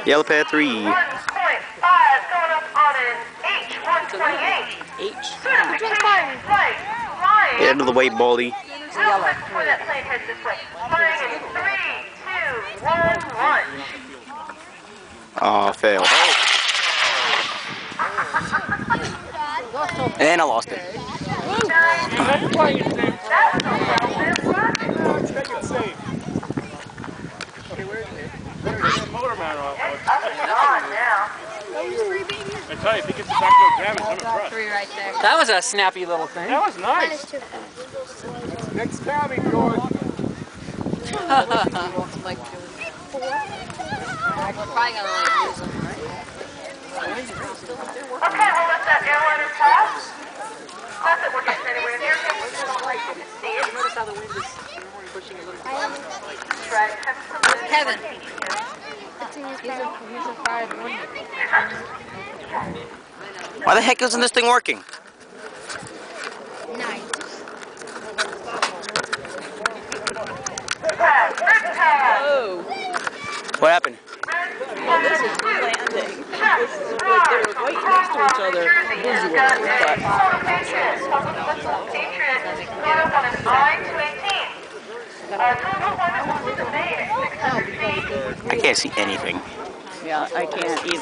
Yellow pad 3. 1.5 going up on an H128. Get into the way, Baldy. Before that plane heads this way. Flying in 3, 2, 1, 1. Aw, failed. And I lost it. That's why you said. Okay, where is it? There's the motor mount off. It's up and on now. I tell you, if he gets the back door grabbing, I'm impressed. 3 right there. That was a snappy little thing. That was nice. Next cabin, George. Like 4. Probably gonna like lose them, right? Okay, we'll let that airliner pass. Not that we're getting anywhere near him. We don't like to see it. Notice how the wind is pushing a little bit. Right. Kevin. Why the heck isn't this thing working? Oh. What happened? Well, this is landing. It's like they were right next to each other visually, but... I can't see anything. Yeah, I can't either.